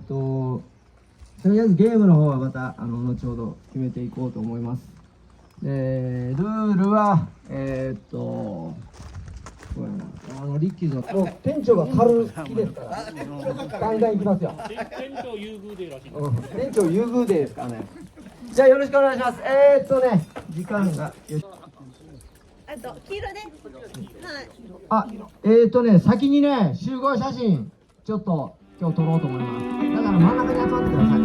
とりあえずゲームの方はまた後ほど決めていこうと思います。ルールはそうやな、リッキーズのもう店長が軽気ですからガンガンいきますよ。店長優遇デーらしい、店長優遇デーですからね。じゃあよろしくお願いします。時間がよし、黄色ね。はい。先にね、集合写真ちょっと今日撮ろうと思います。だから真ん中に集まってください。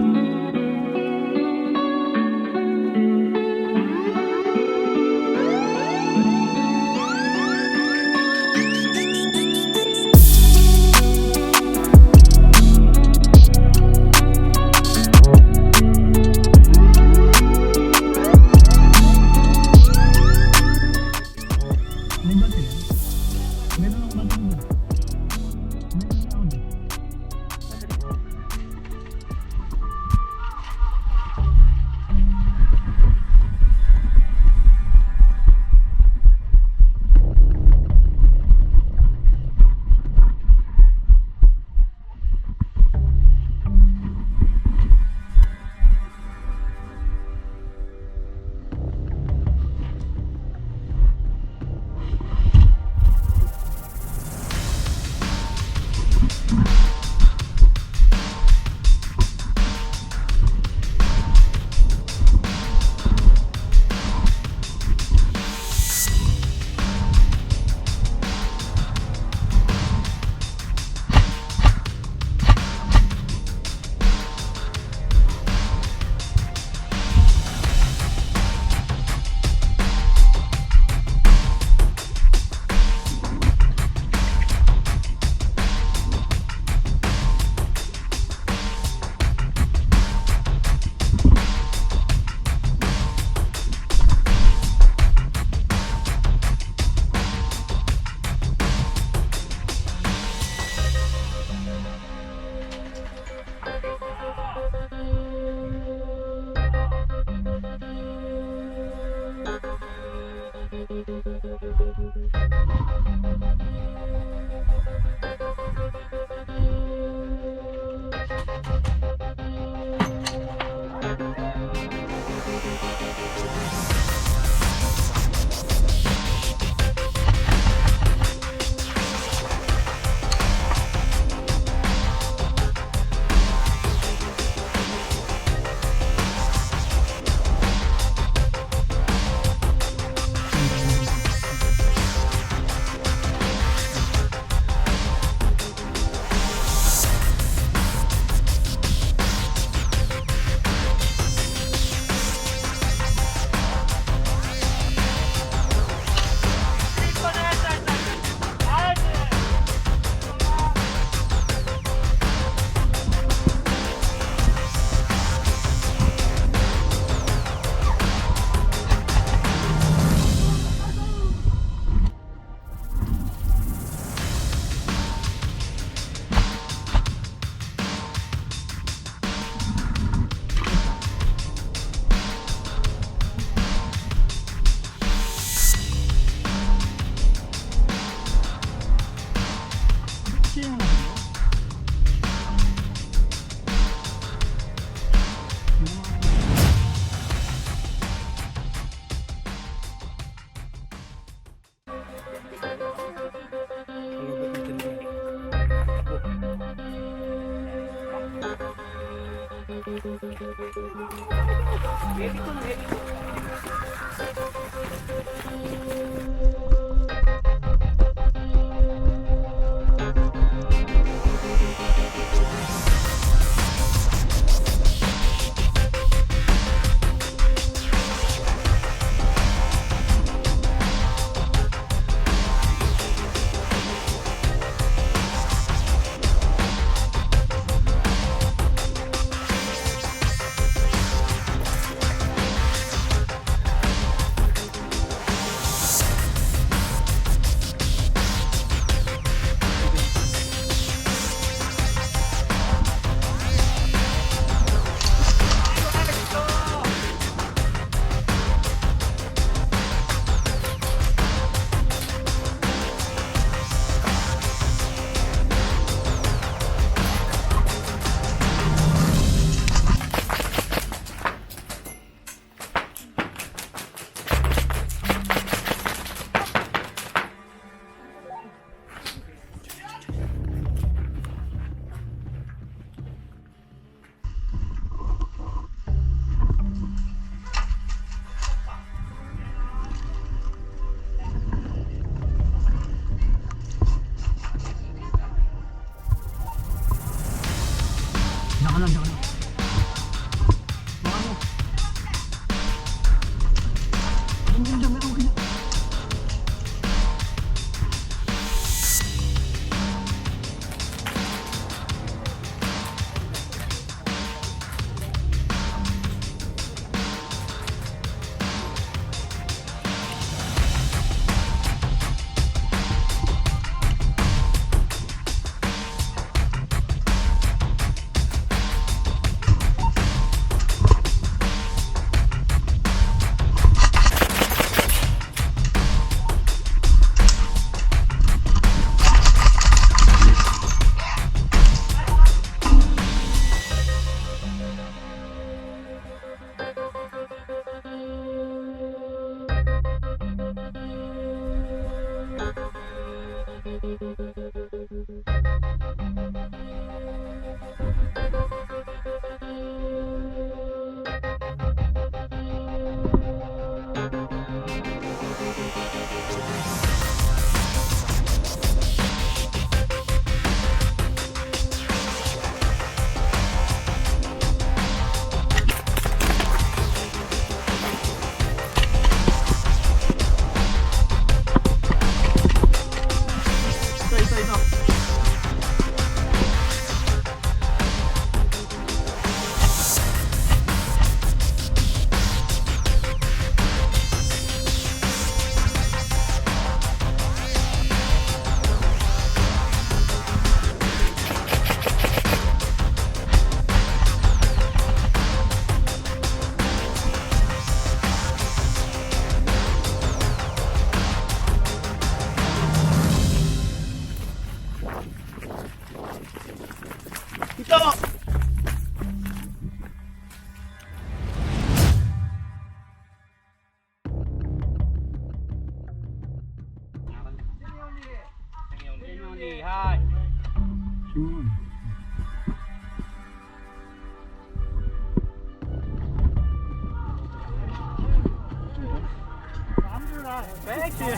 lagi. Hai. Thank you.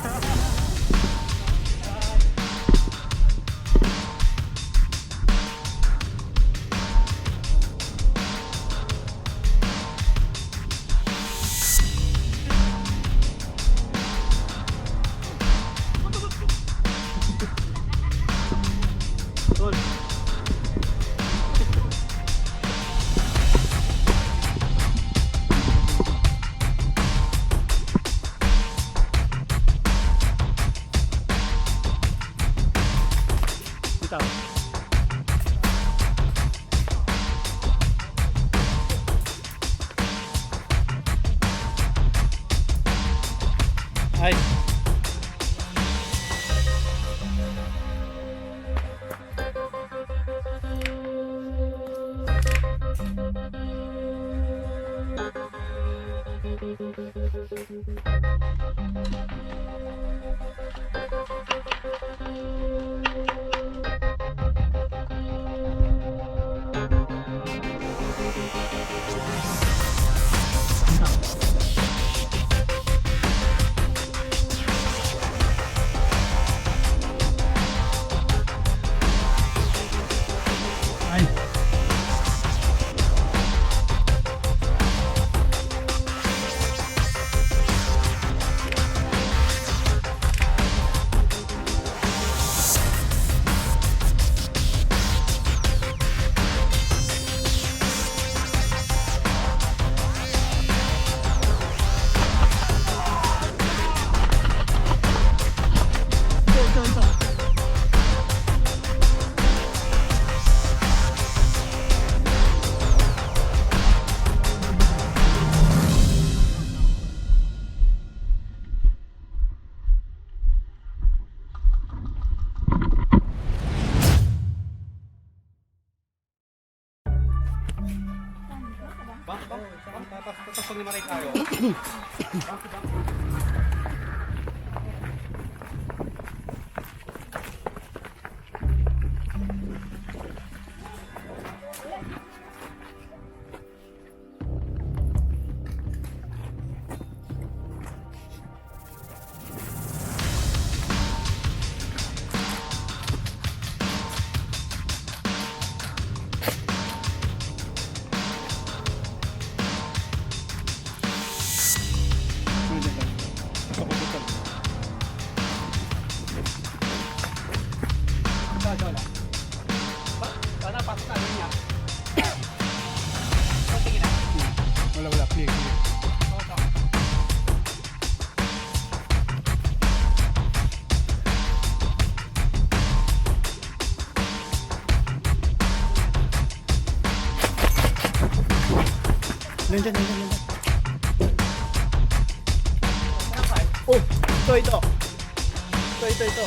Hai. Bang, tapos pag namatay tayo. Wala, clear. Nandiyan. Oh, ito. Ito.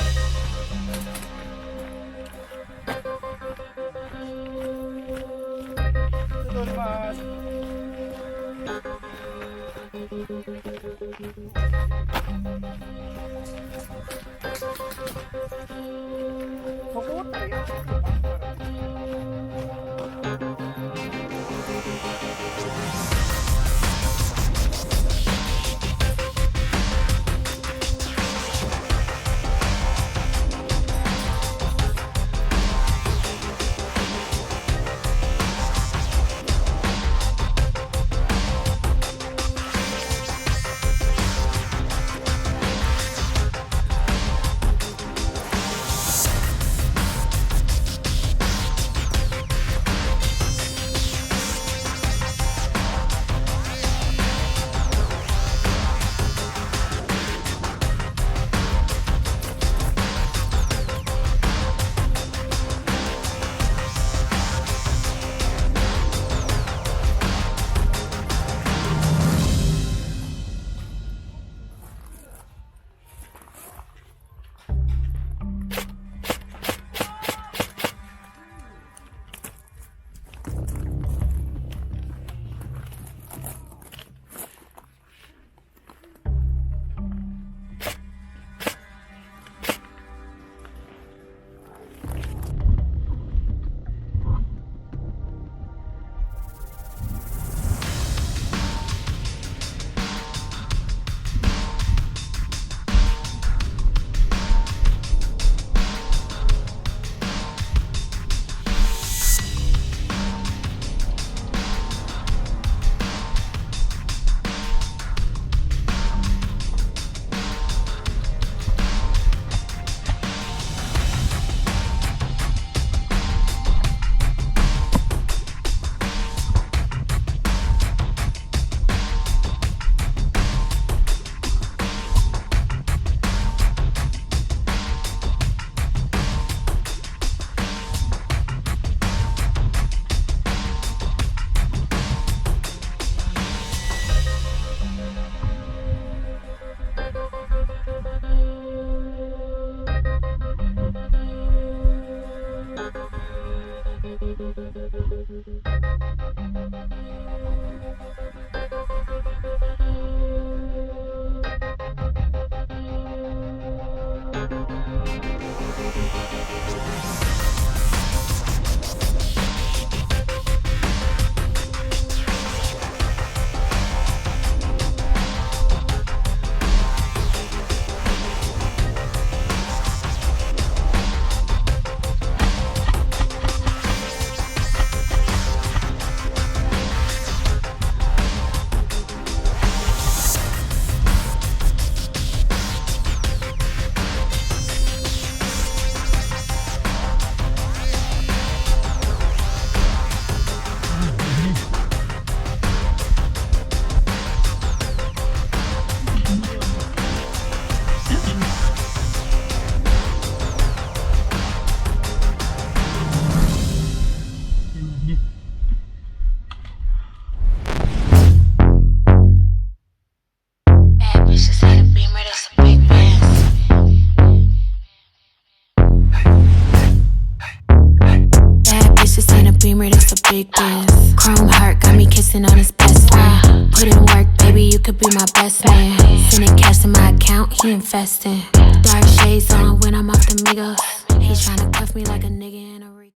big dance. Chrome heart got me kissing on his best friend. Put in work, baby, you could be my best man. Sending cash to my account, he investing. Dark shades on when I'm off the Migos. He tryna cuff me like a nigga in a